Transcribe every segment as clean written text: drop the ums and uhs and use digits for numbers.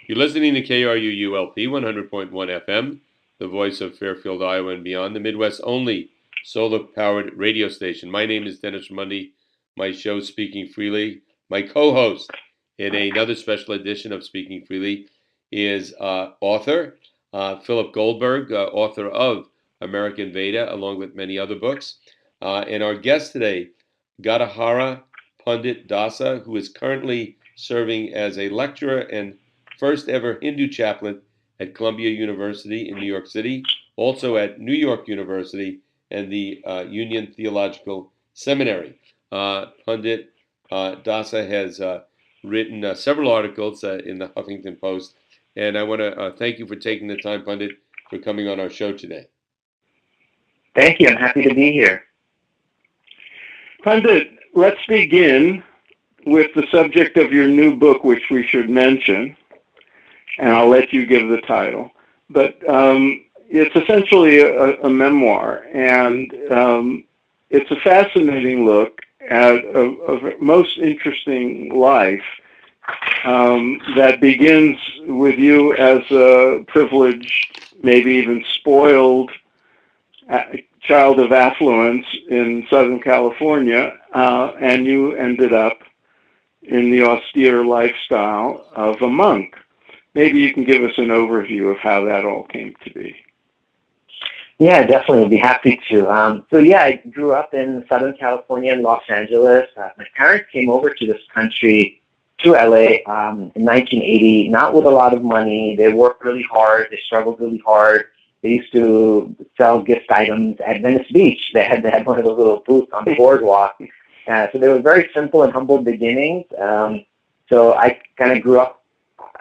You're listening to KRUULP 100.1 FM, the voice of Fairfield, Iowa and beyond, the Midwest's only solar-powered radio station. My name is Dennis Ramundi. My show, Speaking Freely. My co-host in another special edition of Speaking Freely is author Philip Goldberg, author of American Veda, along with many other books. And our guest today, Gadadhara Pandit Dasa, who is currently serving as a lecturer and first ever Hindu chaplain at Columbia University in New York City, also at New York University and the Union Theological Seminary. Pandit Dasa has written several articles in the Huffington Post, and I want to thank you for taking the time, Pandit, for coming on our show today. Thank you. I'm happy to be here. Pandit, let's begin with the subject of your new book, which we should mention, and I'll let you give the title. But it's essentially a memoir, and it's a fascinating look at a most interesting life that begins with you as a privileged, maybe even spoiled child of affluence in Southern California, and you ended up in the austere lifestyle of a monk. Maybe you can give us an overview of how that all came to be. Yeah, definitely. I'd be happy to. I grew up in Southern California in Los Angeles. My parents came over to this country, to LA, in 1980, not with a lot of money. They worked really hard. They struggled really hard. They used to sell gift items at Venice Beach. They had one of those little booths on the boardwalk. So they were very simple and humble beginnings. So I kind of grew up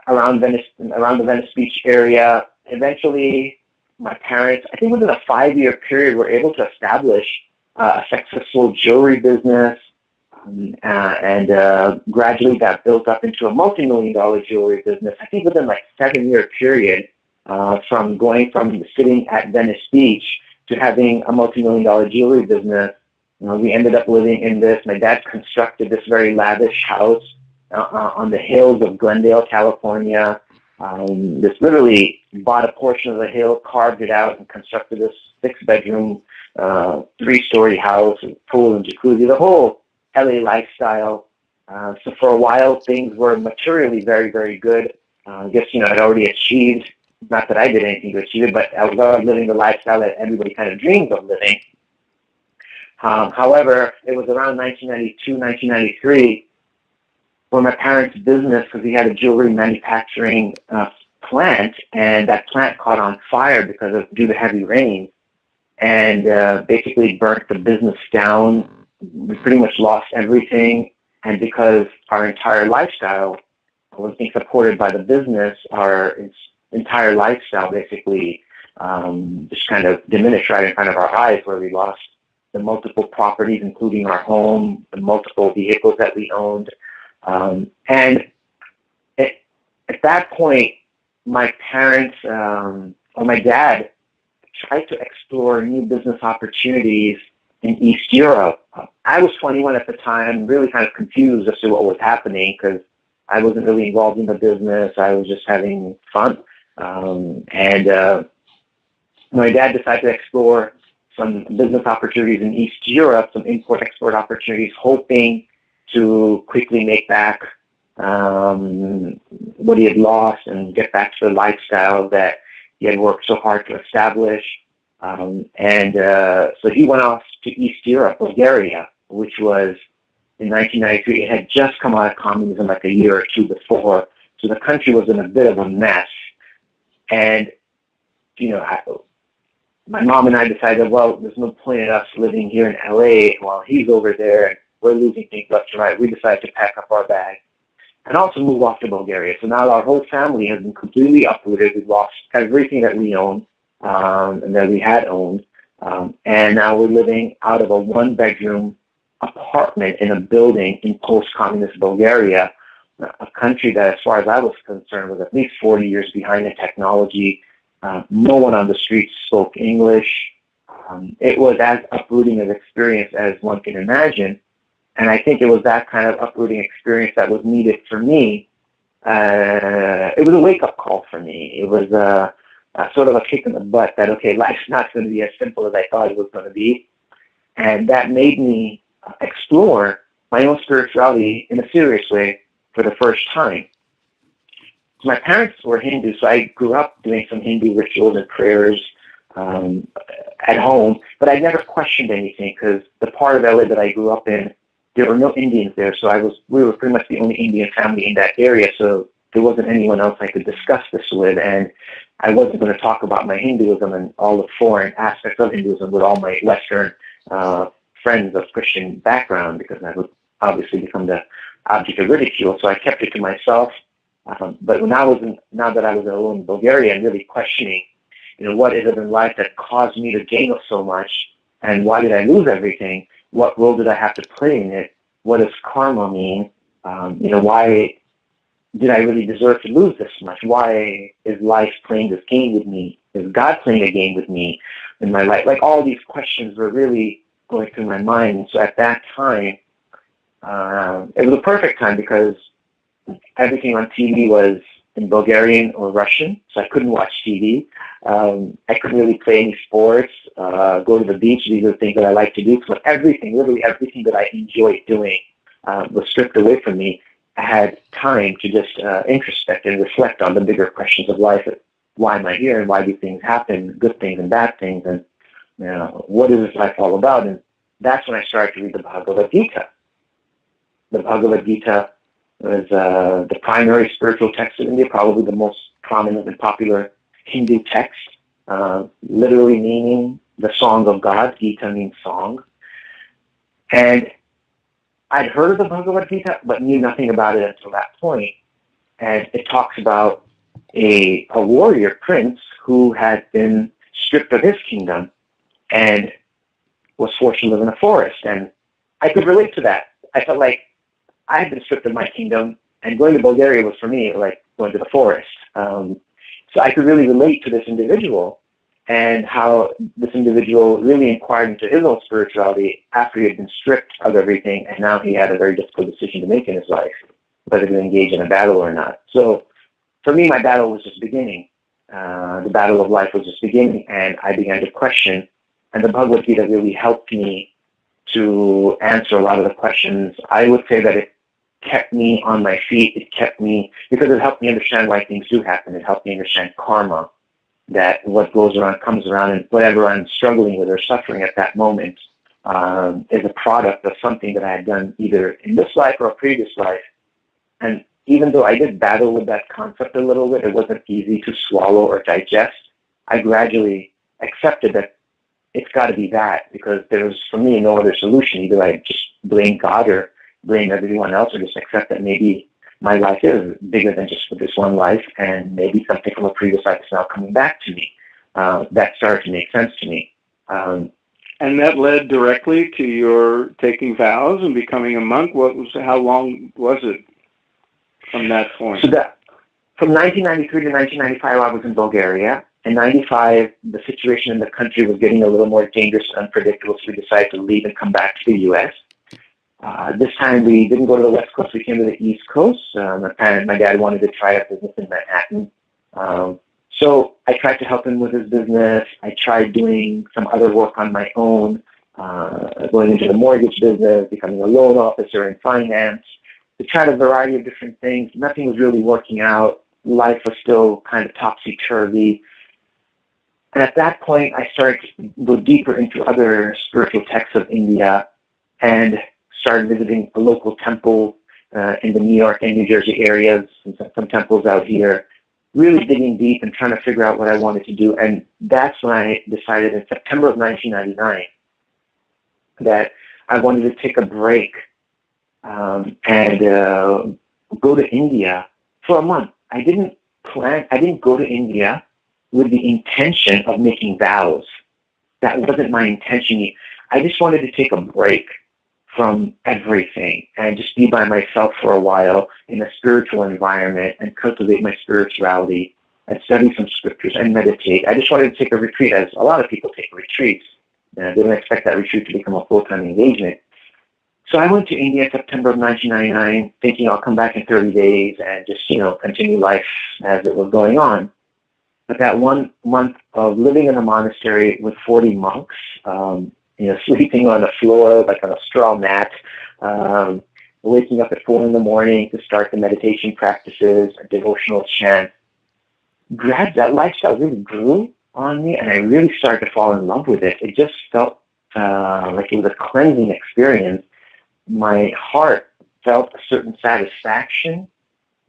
around the Venice Beach area. Eventually, my parents, I think within a 5-year period, were able to establish a successful jewelry business, and gradually that built up into a multi-million-dollar jewelry business. I think within like 7-year period, from going from sitting at Venice Beach to having a multi-million-dollar jewelry business. We ended up living in this. My dad constructed this very lavish house on the hills of Glendale, California. This literally bought a portion of the hill, carved it out, and constructed this 6-bedroom, 3-story house, and pool and jacuzzi, the whole LA lifestyle. So for a while, things were materially very, very good. I guess, I'd already achieved, not that I did anything to achieve it, but I was already living the lifestyle that everybody kind of dreams of living. However, it was around 1992, 1993, when my parents' business, because he had a jewelry manufacturing plant, and that plant caught on fire due to heavy rain, and basically burnt the business down. We pretty much lost everything, and because our entire lifestyle was being supported by the business, our entire lifestyle basically just kind of diminished right in front of our eyes, where we lost the multiple properties, including our home, the multiple vehicles that we owned. And at that point, my parents, or my dad, tried to explore new business opportunities in East Europe. I was 21 at the time, really kind of confused as to what was happening because I wasn't really involved in the business. I was just having fun. My dad decided to explore some business opportunities in East Europe, some import-export opportunities, hoping to quickly make back what he had lost and get back to the lifestyle that he had worked so hard to establish. So he went off to East Europe, Bulgaria, which was in 1993. It had just come out of communism like a year or two before, so the country was in a bit of a mess. And, my mom and I decided, well, there's no point in us living here in LA while he's over there and we're losing things left and right. We decided to pack up our bags and also move off to Bulgaria. So now our whole family has been completely uprooted. We've lost everything that we own and that we had owned. And now we're living out of a 1-bedroom apartment in a building in post-communist Bulgaria, a country that, as far as I was concerned, was at least 40 years behind in technology. No one on the streets spoke English. It was as uprooting an experience as one can imagine. And I think it was that kind of uprooting experience that was needed for me it was a wake-up call for me. It was a sort of a kick in the butt that, okay, life's not going to be as simple as I thought it was going to be. And that made me explore my own spirituality in a serious way for the first time. My parents were Hindu, so I grew up doing some Hindu rituals and prayers at home, but I never questioned anything because the part of LA that I grew up in, there were no Indians there, so we were pretty much the only Indian family in that area, so there wasn't anyone else I could discuss this with, and I wasn't going to talk about my Hinduism and all the foreign aspects of Hinduism with all my Western friends of Christian background, because I would obviously become the object of ridicule, so I kept it to myself. But now that I was alone in Bulgaria and really questioning, what is it in life that caused me to gain so much, and why did I lose everything? What role did I have to play in it? What does karma mean? Why did I really deserve to lose this much? Why is life playing this game with me? Is God playing a game with me in my life? Like, all these questions were really going through my mind. And so at that time, it was a perfect time because everything on TV was in Bulgarian or Russian, so I couldn't watch TV. I couldn't really play any sports, go to the beach. These are the things that I like to do. So literally everything that I enjoyed doing was stripped away from me. I had time to just introspect and reflect on the bigger questions of life. Why am I here, and why do things happen, good things and bad things, and what is this life all about? And that's when I started to read the Bhagavad Gita. The Bhagavad Gita was the primary spiritual text of India, probably the most prominent and popular Hindu text, literally meaning the song of God. Gita means song. And I'd heard of the Bhagavad Gita, but knew nothing about it until that point. And it talks about a warrior prince who had been stripped of his kingdom and was forced to live in a forest. And I could relate to that. I felt like I had been stripped of my kingdom, and going to Bulgaria was for me like going to the forest. So I could really relate to this individual and how this individual really inquired into his own spirituality after he had been stripped of everything, and now he had a very difficult decision to make in his life, whether to engage in a battle or not. So for me, my battle was just beginning. The battle of life was just beginning, and I began to question, and the Bhagavad Gita really helped me to answer a lot of the questions. I would say that it kept me on my feet. It kept me, because it helped me understand why things do happen. It helped me understand karma, that what goes around comes around, and whatever I'm struggling with or suffering at that moment is a product of something that I had done either in this life or a previous life. And even though I did battle with that concept a little bit, it wasn't easy to swallow or digest. I gradually accepted that it's got to be that, because there was, for me, no other solution. Either I just blame God or blame everyone else, or just accept that maybe my life is bigger than just for this one life, and maybe something from a previous life is now coming back to me. That started to make sense to me. And that led directly to your taking vows and becoming a monk. How long was it from that point? So from 1993 to 1995, I was in Bulgaria. In 95, the situation in the country was getting a little more dangerous and unpredictable, so we decided to leave and come back to the U.S. This time we didn't go to the West Coast, we came to the East Coast. My dad wanted to try a business in Manhattan. So I tried to help him with his business. I tried doing some other work on my own, going into the mortgage business, becoming a loan officer in finance. We tried a variety of different things. Nothing was really working out. Life was still kind of topsy-turvy. And at that point, I started to go deeper into other spiritual texts of India and started visiting a local temple in the New York and New Jersey areas, and some temples out here, really digging deep and trying to figure out what I wanted to do. And that's when I decided in September of 1999 that I wanted to take a break and go to India for a month. I didn't go to India with the intention of making vows. That wasn't my intention. I just wanted to take a break from everything and just be by myself for a while in a spiritual environment and cultivate my spirituality and study some scriptures and meditate. I just wanted to take a retreat, as a lot of people take retreats. They don't expect that retreat to become a full-time engagement. So I went to India in September of 1999, thinking I'll come back in 30 days and just, continue life as it was going on. But that 1 month of living in a monastery with 40 monks, sleeping on the floor, like on a straw mat, waking up at 4 in the morning to start the meditation practices, a devotional chant, that lifestyle really grew on me, and I really started to fall in love with it. It just felt like it was a cleansing experience. My heart felt a certain satisfaction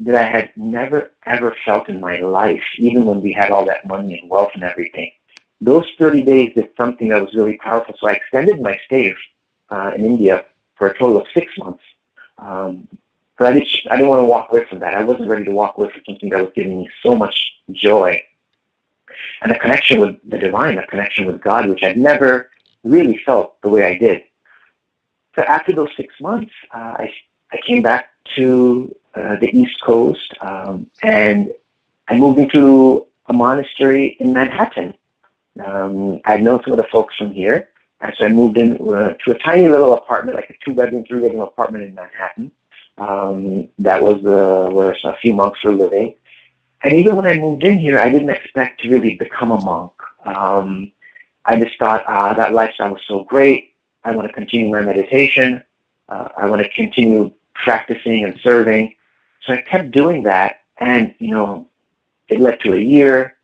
that I had never, ever felt in my life, even when we had all that money and wealth and everything. Those 30 days did something that was really powerful. So I extended my stay in India for a total of 6 months. But I didn't want to walk away from that. I wasn't ready to walk away from something that was giving me so much joy. And a connection with the divine, a connection with God, which I'd never really felt the way I did. So after those 6 months, I came back to the East Coast, and I moved into a monastery in Manhattan. I'd known some of the folks from here, and so I moved in to a tiny little apartment, like a 2-bedroom, 3-bedroom apartment in Manhattan. That was where a few monks were living. And even when I moved in here, I didn't expect to really become a monk. I just thought that lifestyle was so great. I want to continue my meditation. I want to continue practicing and serving. So I kept doing that, and it led to a year,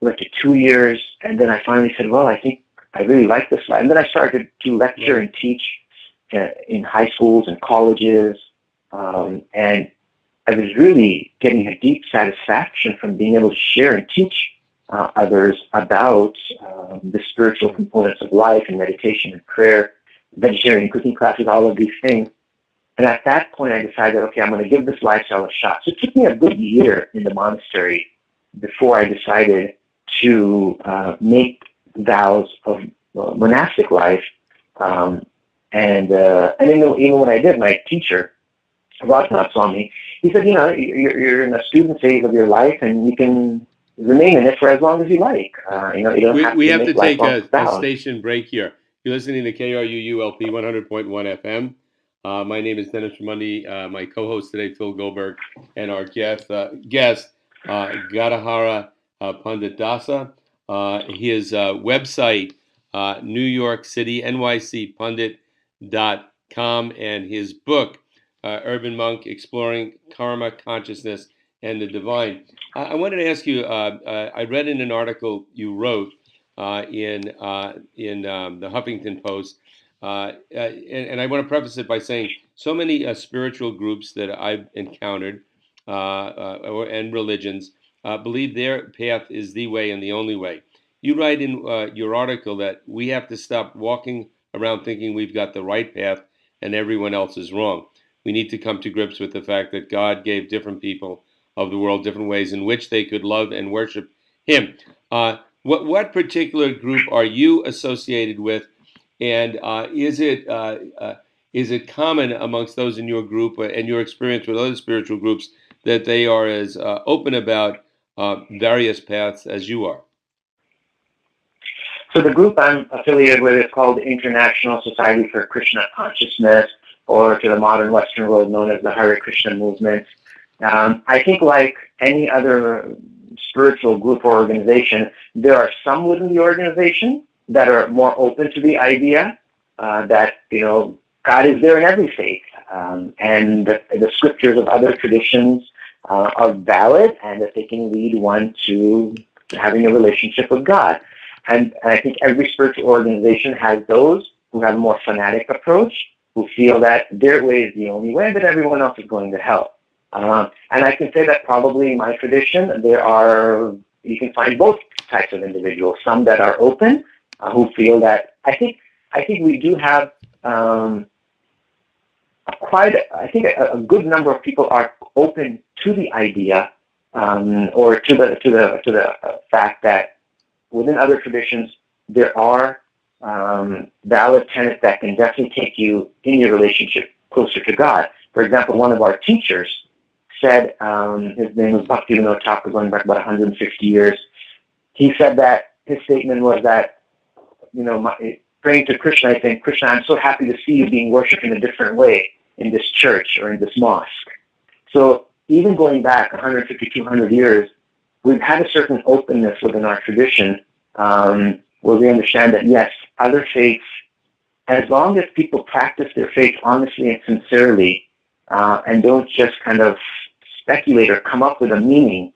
led to 2 years, and then I finally said, well, I think I really like this life. And then I started to lecture and teach in high schools and colleges, and I was really getting a deep satisfaction from being able to share and teach others about the spiritual components of life and meditation and prayer, vegetarian cooking classes, all of these things. And at that point, I decided, okay, I'm going to give this lifestyle a shot. So it took me a good year in the monastery before I decided to make vows of monastic life. And even when I did, my teacher, Raghunath Swami, he said, you're in a student phase of your life, and you can remain in it for as long as you like. You don't have we to have make to take lifelong a station break here. You're listening to KRUULP 100.1 FM. My name is Dennis Ramundi. My co-host today, Phil Goldberg, and our guest, Gadadhara Pandit Dasa. His website, New York City, nycpundit.com, and his book, Urban Monk, Exploring Karma, Consciousness, and the Divine. I wanted to ask you, I read in an article you wrote in the Huffington Post, and I want to preface it by saying so many spiritual groups that I've encountered and religions believe their path is the way and the only way. You write in your article that we have to stop walking around thinking we've got the right path and everyone else is wrong. We need to come to grips with the fact that God gave different people of the world different ways in which they could love and worship Him. What particular group are you associated with, and is it common amongst those in your group and your experience with other spiritual groups that they are as open about various paths as you are? So the group I'm affiliated with is called the International Society for Krishna-Consciousness, or to the modern Western world known as the Hare Krishna movement. I think like any other spiritual group or organization, there are some within the organization that are more open to the idea that, God is there in every faith, and the scriptures of other traditions are valid, and that they can lead one to having a relationship with God. And I think every spiritual organization has those who have a more fanatic approach, who feel that their way is the only way, but everyone else is going to hell. And I can say that probably in my tradition, you can find both types of individuals. Some that are open, who feel that, I think we do have a good number of people are open to the idea, or to the fact that within other traditions, there are valid tenets that can definitely take you in your relationship closer to God. For example, one of our teachers said, his name was Bhaktivinoda Thakur, going back about 150 years. He said that his statement was that, praying to Krishna, I think, Krishna, I'm so happy to see you being worshipped in a different way in this church or in this mosque. So even going back 150, 200 years, we've had a certain openness within our tradition where we understand that, yes, other faiths, as long as people practice their faith honestly and sincerely and don't just kind of speculate or come up with a meaning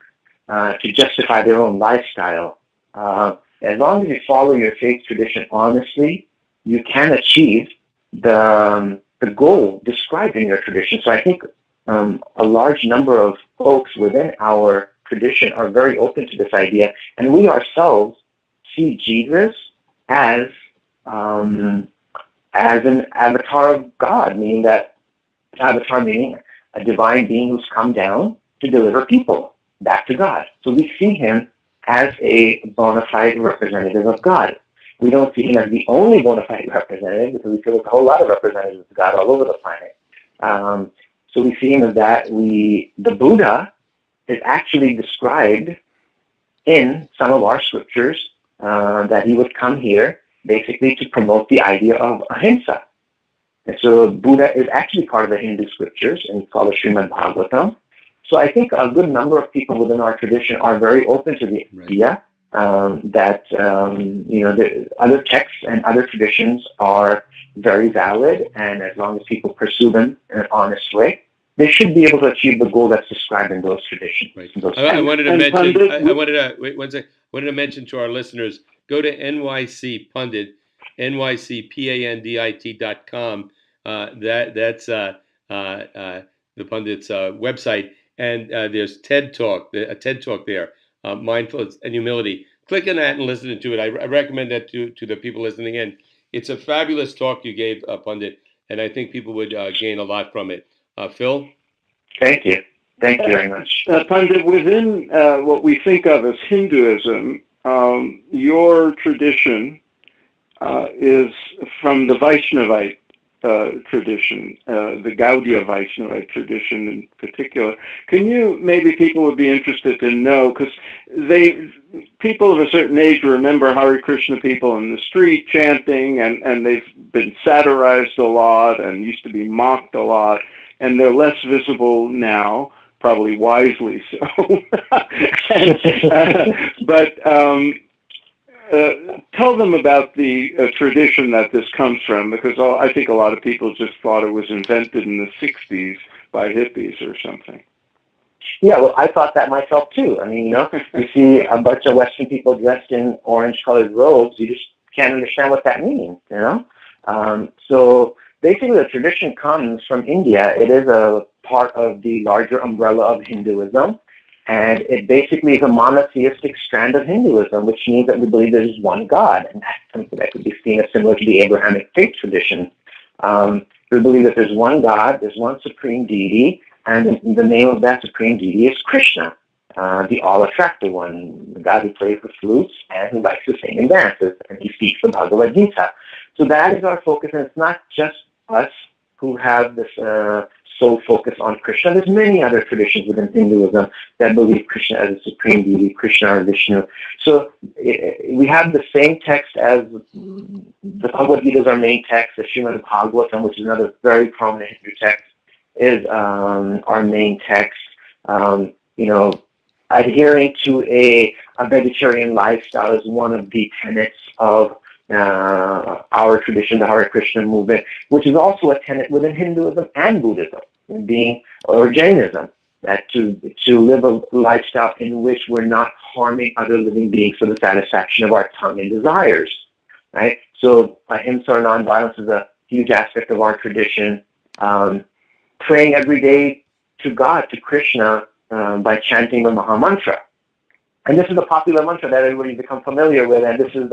to justify their own lifestyle, as long as you follow your faith tradition honestly, you can achieve the goal described in your tradition. So I think a large number of folks within our tradition are very open to this idea, and we ourselves see Jesus as an avatar of God, meaning that avatar meaning a divine being who's come down to deliver people back to God. So we see him as a bona fide representative of God. We don't see him as the only bona fide representative because we feel there's a whole lot of representatives of God all over the planet. So we see him as that. The Buddha is actually described in some of our scriptures that he would come here basically to promote the idea of ahimsa. And so Buddha is actually part of the Hindu scriptures and called the Srimad Bhagavatam. So I think a good number of people within our tradition are very open to the idea that the other texts and other traditions are very valid, and as long as people pursue them in an honest way, they should be able to achieve the goal that's described in those traditions. Right. Those I wanted to mention. I wanted to mention to our listeners. Go to NYC Pandit, NYCPANDIT.com. That's the Pandit's website, and there's TED Talk, a TED Talk there, mindfulness and humility. Click on that and listen to it. I recommend that to the people listening in. It's a fabulous talk you gave, Pandit, and I think people would gain a lot from it. Phil? Thank you. Thank you very much. Pandit, within what we think of as Hinduism, your tradition is from the Vaishnavite tradition, the Gaudiya Vaishnavite tradition in particular. Can you, maybe people would be interested to know, because people of a certain age remember Hare Krishna people in the street chanting, and they've been satirized a lot and used to be mocked a lot, and they're less visible now, probably wisely so. Tell them about the tradition that this comes from, because I think a lot of people just thought it was invented in the 60s by hippies or something. Yeah, well, I thought that myself too. I mean, you see a bunch of Western people dressed in orange-colored robes, you just can't understand what that means, So basically the tradition comes from India. It is a part of the larger umbrella of Hinduism. And it basically is a monotheistic strand of Hinduism, which means that we believe there is one God. And that's something that could be seen as similar to the Abrahamic faith tradition. We believe that there's one God, there's one supreme deity, and the name of that supreme deity is Krishna, the all-attractive one, the God who plays the flutes and who likes to sing and dances, and he speaks the Bhagavad Gita. So that is our focus, and it's not just us who have this sole focus on Krishna. There's many other traditions within Hinduism that believe Krishna as a supreme deity, Krishna or Vishnu. So we have the same text as the Bhagavad Gita is our main text. The Srimad Bhagavatam, which is another very prominent Hindu text, is our main text. Adhering to a vegetarian lifestyle is one of the tenets of our tradition, the Hare Krishna movement, which is also a tenet within Hinduism and Buddhism, or Jainism, that to live a lifestyle in which we're not harming other living beings for the satisfaction of our tongue and desires, right? So ahimsa or nonviolence is a huge aspect of our tradition. Praying every day to God, to Krishna, by chanting the Maha Mantra. And this is a popular mantra that everybody's become familiar with, and this is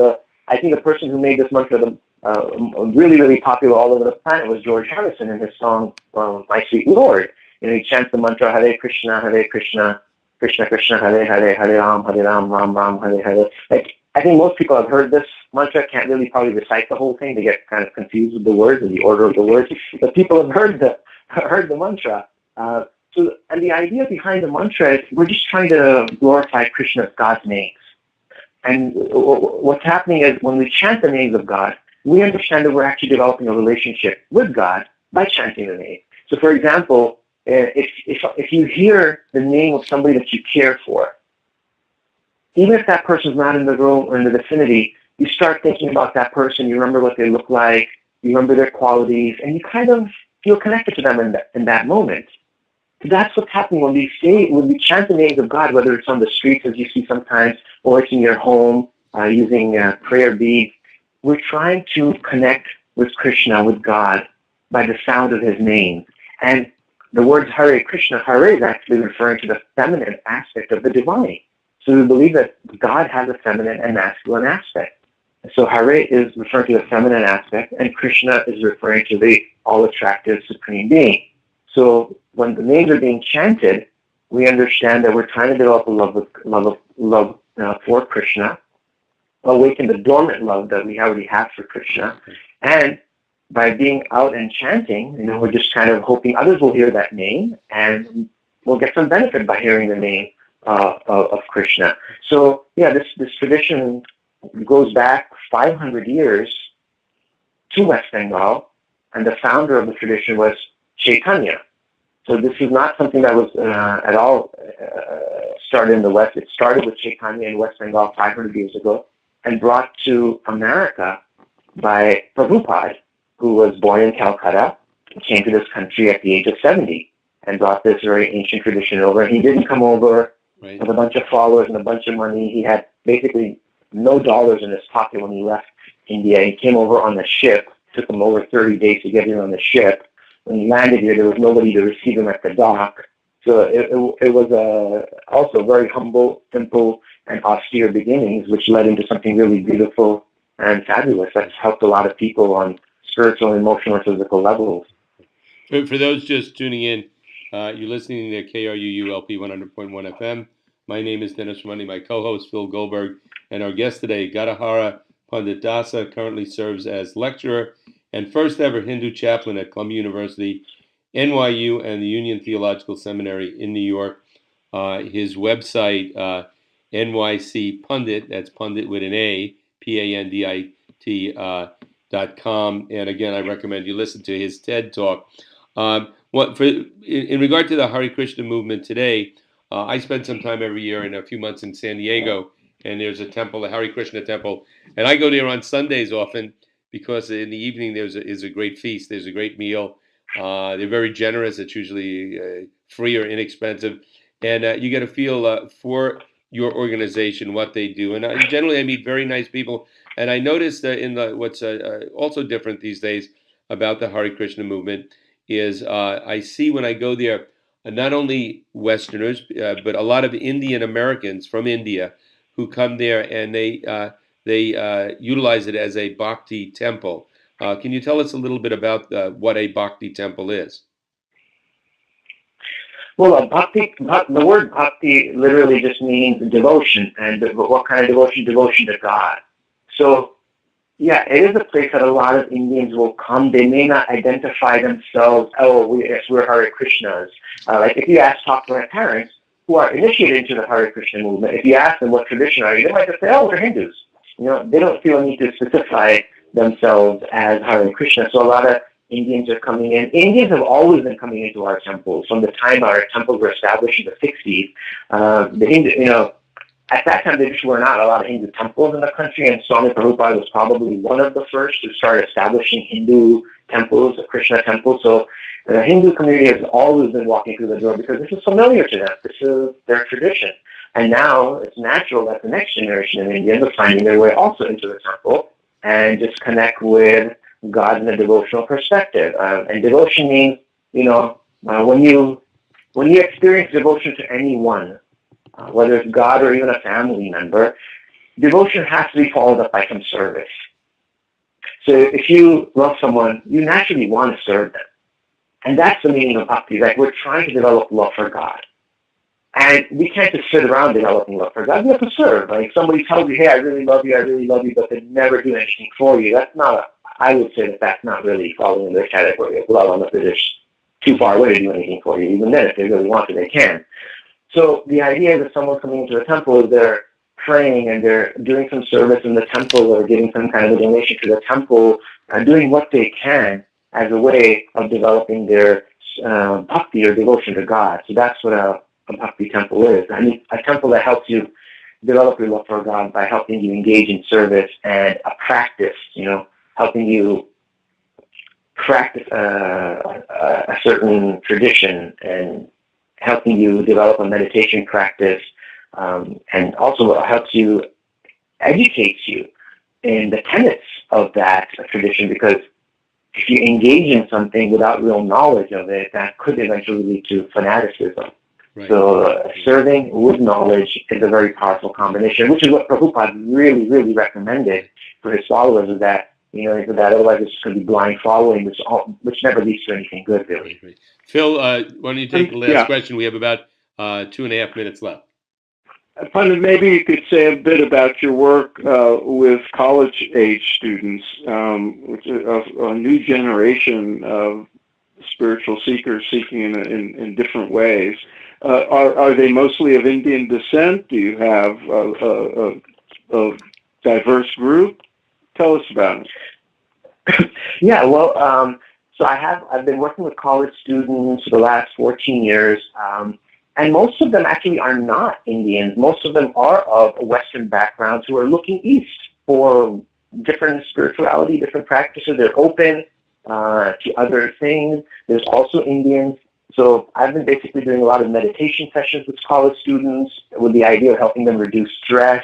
I think the person who made this mantra really, really popular all over the planet was George Harrison in his song, My Sweet Lord. He chants the mantra, Hare Krishna, Krishna Krishna, Hare Hare, Hare Ram, Ram Ram, Hare Hare. I think most people have heard this mantra, can't really probably recite the whole thing. They get kind of confused with the words and the order of the words. But people have heard the mantra. And the idea behind the mantra is we're just trying to glorify Krishna as God's names. And what's happening is when we chant the names of God, we understand that we're actually developing a relationship with God by chanting the name. So, for example, if you hear the name of somebody that you care for, even if that person's not in the room or in the vicinity, you start thinking about that person, you remember what they look like, you remember their qualities, and you kind of feel connected to them in that moment. So that's what's happening when we chant the names of God, whether it's on the streets, as you see sometimes, or it's in your home, using prayer beads. We're trying to connect with Krishna, with God, by the sound of his name. And the words Hare Krishna, Hare is actually referring to the feminine aspect of the divine. So we believe that God has a feminine and masculine aspect. So Hare is referring to the feminine aspect, and Krishna is referring to the all-attractive Supreme Being. So when the names are being chanted, we understand that we're trying to develop a love for Krishna, awaken the dormant love that we already have for Krishna, and by being out and chanting, we're just kind of hoping others will hear that name, and we'll get some benefit by hearing the name of Krishna. So, yeah, this tradition goes back 500 years to West Bengal, and the founder of the tradition was Chaitanya. So this is not something that was at all started in the West. It started with Chaitanya in West Bengal 500 years ago and brought to America by Prabhupada, who was born in Calcutta, came to this country at the age of 70 and brought this very ancient tradition over. He didn't come over with a bunch of followers and a bunch of money. He had basically no dollars in his pocket when he left India. He came over on the ship. It took him over 30 days to get here on the ship. When he landed here, there was nobody to receive him at the dock. So it was also very humble, simple, and austere beginnings, which led into something really beautiful and fabulous that's helped a lot of people on spiritual, emotional, and physical levels. For those just tuning in, you're listening to KRUU-LP 100.1 FM. My name is Dennis Ramondi, my co-host Phil Goldberg, and our guest today, Gadadhara Pandit, currently serves as lecturer and first ever Hindu chaplain at Columbia University, NYU, and the Union Theological Seminary in New York. His website, NYC Pandit, that's Pandit with an A, Pandit, .com, and again, I recommend you listen to his TED Talk. In regard to the Hare Krishna movement today, I spend some time every year and a few months in San Diego, and there's a temple, the Hare Krishna temple, and I go there on Sundays often because in the evening there's a great feast, there's a great meal. They're very generous. It's usually free or inexpensive, and you get a feel for your organization, what they do, and generally I meet very nice people. And I noticed that what's also different these days about the Hare Krishna movement is I see when I go there, not only Westerners, but a lot of Indian Americans from India who come there, and they utilize it as a bhakti temple. Can you tell us a little bit about what a bhakti temple is? Well, the word bhakti literally just means devotion, and what kind of devotion? Devotion to God. So, yeah, it is a place that a lot of Indians will come. They may not identify themselves, we're Hare Krishnas. Like if you talk to my parents who are initiated into the Hare Krishna movement, if you ask them what tradition are you, they might just say, we're Hindus. They don't feel a need to specify themselves as Hare Krishna. So a lot of Indians are coming in. Indians have always been coming into our temples. From the time our temples were established in the 60s, the Hindu, at that time, there just were not a lot of Hindu temples in the country, and Swami Prabhupada was probably one of the first to start establishing Hindu temples, Krishna temples. So the Hindu community has always been walking through the door because this is familiar to them. This is their tradition. And now it's natural that the next generation of Indians are finding their way also into the temple and just connect with God in a devotional perspective. And devotion means, when you experience devotion to anyone, whether it's God or even a family member, devotion has to be followed up by some service. So if you love someone, you naturally want to serve them. And that's the meaning of bhakti. Like we're trying to develop love for God. And we can't just sit around developing love for God. We have to serve. Like somebody tells you, hey, I really love you, but they never do anything for you. I would say that's not really falling in the category of love unless they're just too far away to do anything for you. Even then, if they really want to, they can. So the idea is that someone coming into the temple is they're praying and they're doing some service in the temple or giving some kind of a donation to the temple, doing what they can as a way of developing their bhakti or devotion to God. So that's what a bhakti temple is. I mean, a temple that helps you develop your love for God by helping you engage in service, and a practice, helping you practice a certain tradition and helping you develop a meditation practice, and also helps you, educates you in the tenets of that tradition, because if you engage in something without real knowledge of it, that could eventually lead to fanaticism. Right. So serving with knowledge is a very powerful combination, which is what Prabhupada really, really recommended for his followers, is that, that otherwise it's going to be blind following, which never leads to anything good, really. Right. Phil, why don't you take the last question? We have about 2.5 minutes left. Pandit, maybe you could say a bit about your work with college-age students, which is a new generation of spiritual seekers seeking in different ways. Are they mostly of Indian descent? Do you have a diverse group? Tell us about it. Yeah, well, so I've been working with college students for the last 14 years, and most of them actually are not Indians. Most of them are of Western backgrounds who are looking east for different spirituality, different practices. They're open to other things. There's also Indians. So I've been basically doing a lot of meditation sessions with college students with the idea of helping them reduce stress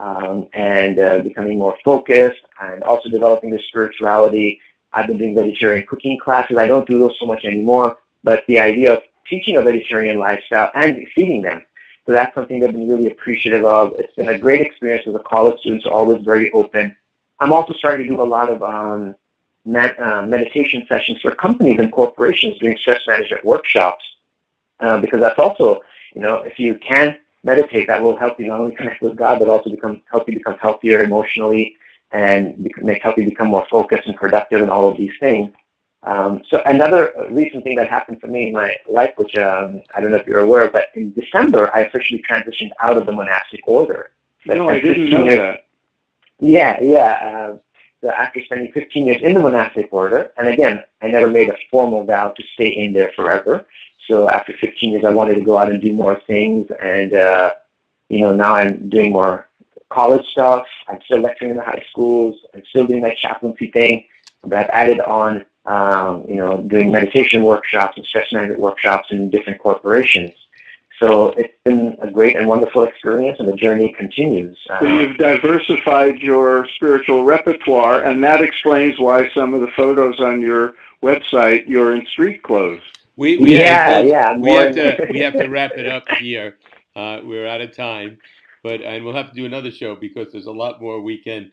and becoming more focused, and also developing their spirituality. I've been doing vegetarian cooking classes. I don't do those so much anymore, but the idea of teaching a vegetarian lifestyle and feeding them. So that's something they've been really appreciative of. It's been a great experience with the college students, always very open. I'm also starting to do a lot of meditation sessions for companies and corporations doing stress management workshops, because that's also, if you can meditate, that will help you not only connect with God, but also help you become healthier emotionally and help you become more focused and productive and all of these things. So another recent thing that happened for me in my life, which I don't know if you're aware, but in December, I officially transitioned out of the monastic order. No, I didn't know that. Yeah. So after spending 15 years in the monastic order, and again, I never made a formal vow to stay in there forever. So after 15 years, I wanted to go out and do more things, and now I'm doing more college stuff. I'm still lecturing in the high schools. I'm still doing my chaplaincy thing, but I've added on, doing meditation workshops and stress management workshops in different corporations. So it's been a great and wonderful experience, and the journey continues. So you've diversified your spiritual repertoire, and that explains why some of the photos on your website, you're in street clothes. We have to wrap it up here. We're out of time, and we'll have to do another show because there's a lot more we can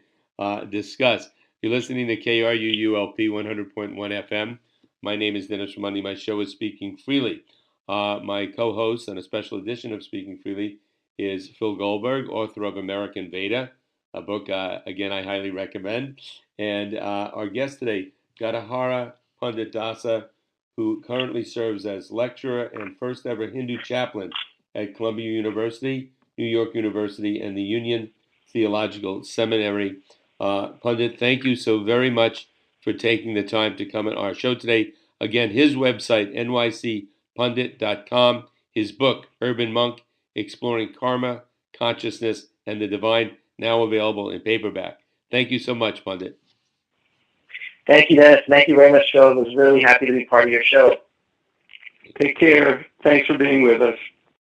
discuss. You're listening to KRUULP 100.1 FM. My name is Dennis Ramondi. My show is Speaking Freely. My co-host on a special edition of Speaking Freely is Phil Goldberg, author of American Veda, a book, again, I highly recommend. And our guest today, Gadadhara Pandit Dasa, who currently serves as lecturer and first ever Hindu chaplain at Columbia University, New York University, and the Union Theological Seminary. Pandit, thank you so very much for taking the time to come on our show today. Again, his website, nycpundit.com, his book, Urban Monk, Exploring Karma, Consciousness, and the Divine, now available in paperback. Thank you so much, Pandit. Thank you, Dennis. Thank you very much, Phil. I was really happy to be part of your show. Take care. Thanks for being with us.